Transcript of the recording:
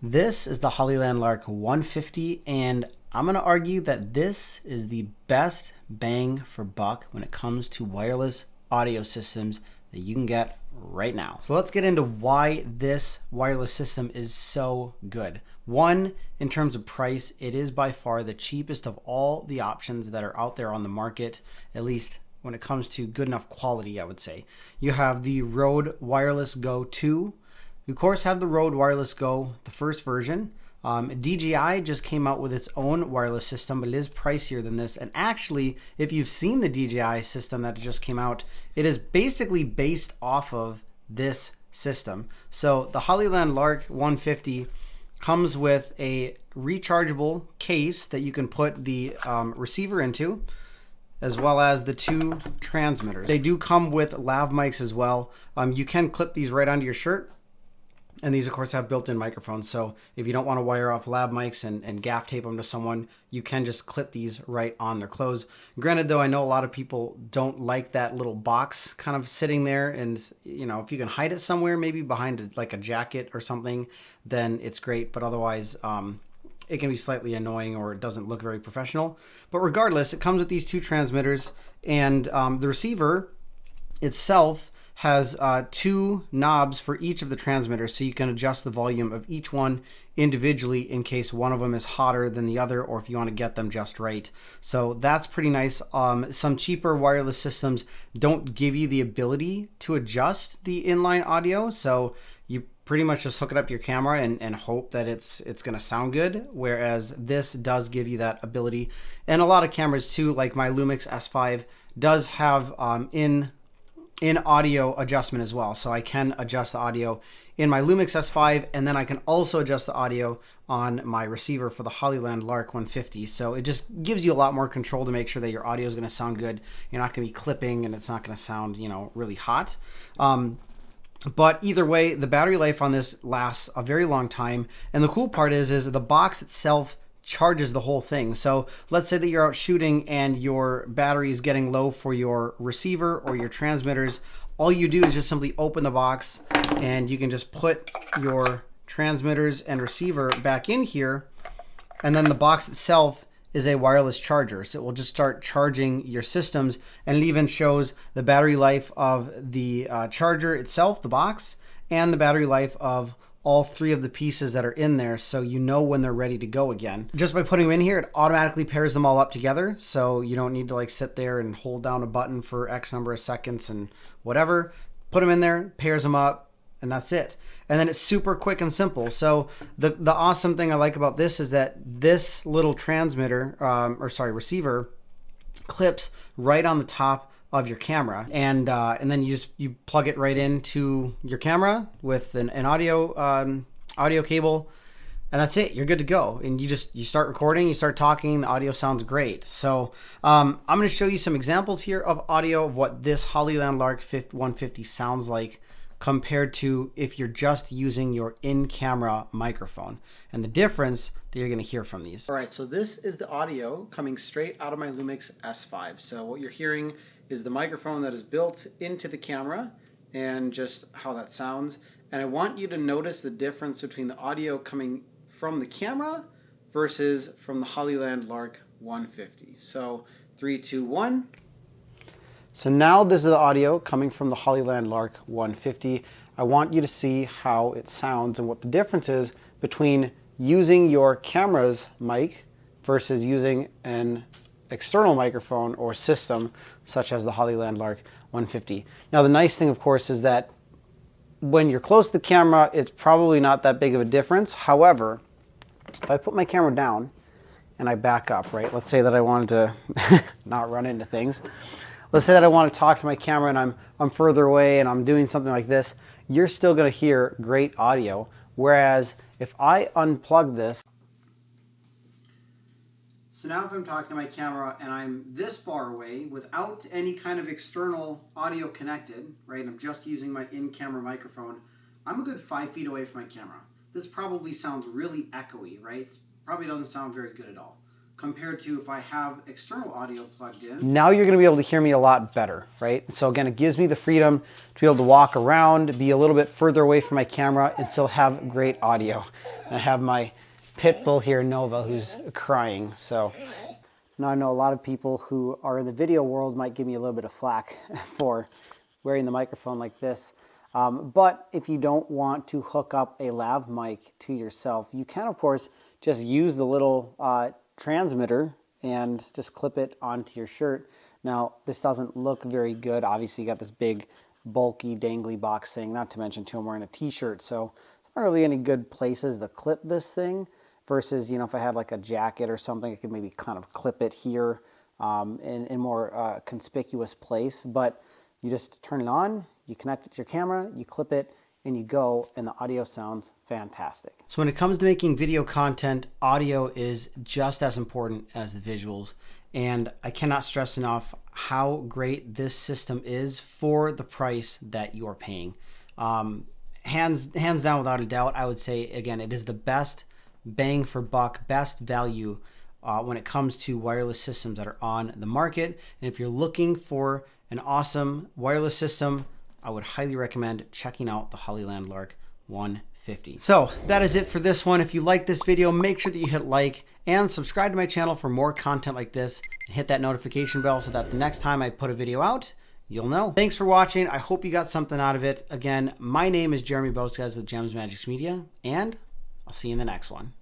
This is the Hollyland Lark 150, and I'm going to argue that this is the best bang for buck when it comes to wireless audio systems that you can get right now. So let's get into why this wireless system is so good. One, in terms of price, it is by far the cheapest of all the options that are out there on the market, at least when it comes to good enough quality, I would say. You have the Rode Wireless Go 2. You, of course, have the Rode Wireless Go, the first version. DJI just came out with its own wireless system, but it is pricier than this. And actually, if you've seen the DJI system that just came out, it is basically based off of this system. So the Hollyland Lark 150 comes with a rechargeable case that you can put the receiver into, as well as the two transmitters. They do come with lav mics as well. You can clip these right onto your shirt. And these, of course, have built-in microphones. So if you don't want to wire up lav mics and gaff tape them to someone, you can just clip these right on their clothes. Granted, though, I know a lot of people don't like that little box kind of sitting there. And, you know, if you can hide it somewhere, maybe behind like a jacket or something, then it's great. But otherwise, it can be slightly annoying or it doesn't look very professional. But regardless, it comes with these two transmitters. And the receiver itself has two knobs for each of the transmitters, so you can adjust the volume of each one individually in case one of them is hotter than the other, or if you want to get them just right. So that's pretty nice. Some cheaper wireless systems don't give you the ability to adjust the inline audio, so you pretty much just hook it up to your camera and hope that it's going to sound good, whereas this does give you that ability. And a lot of cameras too, like my Lumix S5 does have in audio adjustment as well. So I can adjust the audio in my Lumix S5, and then I can also adjust the audio on my receiver for the Hollyland Lark 150. So it just gives you a lot more control to make sure that your audio is going to sound good. You're not going to be clipping and it's not going to sound, you know, really hot. But either way, the battery life on this lasts a very long time. And the cool part is the box itself charges the whole thing. So let's say that you're out shooting and your battery is getting low for your receiver or your transmitters. All you do is just simply open the box and you can just put your transmitters and receiver back in here. And then the box itself is a wireless charger. So it will just start charging your systems, and it even shows the battery life of the charger itself, the box, and the battery life of all three of the pieces that are in there, so you know when they're ready to go again. Just by putting them in here, it automatically pairs them all up together, so you don't need to like sit there and hold down a button for X number of seconds and whatever. Put them in there, pairs them up, and that's it. And then it's super quick and simple. So the awesome thing I like about this is that this little transmitter, receiver, clips right on the top of your camera, and then you plug it right into your camera with an audio cable, and that's it. You're good to go. And you start recording, you start talking, the audio sounds great. So I'm going to show you some examples here of audio of what this Hollyland Lark 150 sounds like compared to if you're just using your in-camera microphone, and the difference that you're going to hear from these. All right, so this is the audio coming straight out of my Lumix S5. So what you're hearing is the microphone that is built into the camera and just how that sounds. And I want you to notice the difference between the audio coming from the camera versus from the Hollyland Lark 150. So 3, 2, 1. So now this is the audio coming from the Hollyland Lark 150. I want you to see how it sounds and what the difference is between using your camera's mic versus using an external microphone or system such as the Hollyland Lark 150. Now the nice thing, of course, is that when you're close to the camera, it's probably not that big of a difference. However, if I put my camera down and I back up, right? Let's say that I wanted to not run into things. Let's say that I want to talk to my camera and I'm further away and I'm doing something like this. You're still going to hear great audio. Whereas if I unplug this, so now if I'm talking to my camera and I'm this far away without any kind of external audio connected, right? I'm just using my in-camera microphone. I'm a good 5 feet away from my camera. This probably sounds really echoey, right? Probably doesn't sound very good at all. compared to if I have external audio plugged in. Now you're gonna be able to hear me a lot better, right? So again, it gives me the freedom to be able to walk around, be a little bit further away from my camera and still have great audio. And I have my pit bull here, Nova, who's crying, so. Now I know a lot of people who are in the video world might give me a little bit of flack for wearing the microphone like this. But if you don't want to hook up a lav mic to yourself, you can of course just use the little transmitter and just clip it onto your shirt. Now this doesn't look very good. Obviously you got this big bulky dangly box thing, not to mention too I'm wearing a t-shirt, so it's not really any good places to clip this thing. Versus, you know, if I had like a jacket or something, I could maybe kind of clip it here in more conspicuous place. But you just turn it on, you connect it to your camera, you clip it, and you go, and the audio sounds fantastic. So when it comes to making video content, audio is just as important as the visuals. And I cannot stress enough how great this system is for the price that you're paying. Hands down, without a doubt, I would say, again, it is the best bang for buck, best value when it comes to wireless systems that are on the market. And if you're looking for an awesome wireless system, I would highly recommend checking out the Hollyland Lark 150. So that is it for this one. If you like this video, make sure that you hit like and subscribe to my channel for more content like this. And hit that notification bell so that the next time I put a video out, you'll know. Thanks for watching. I hope you got something out of it. Again, my name is Jeremy Bosquez with Jemsmagics Media, and I'll see you in the next one.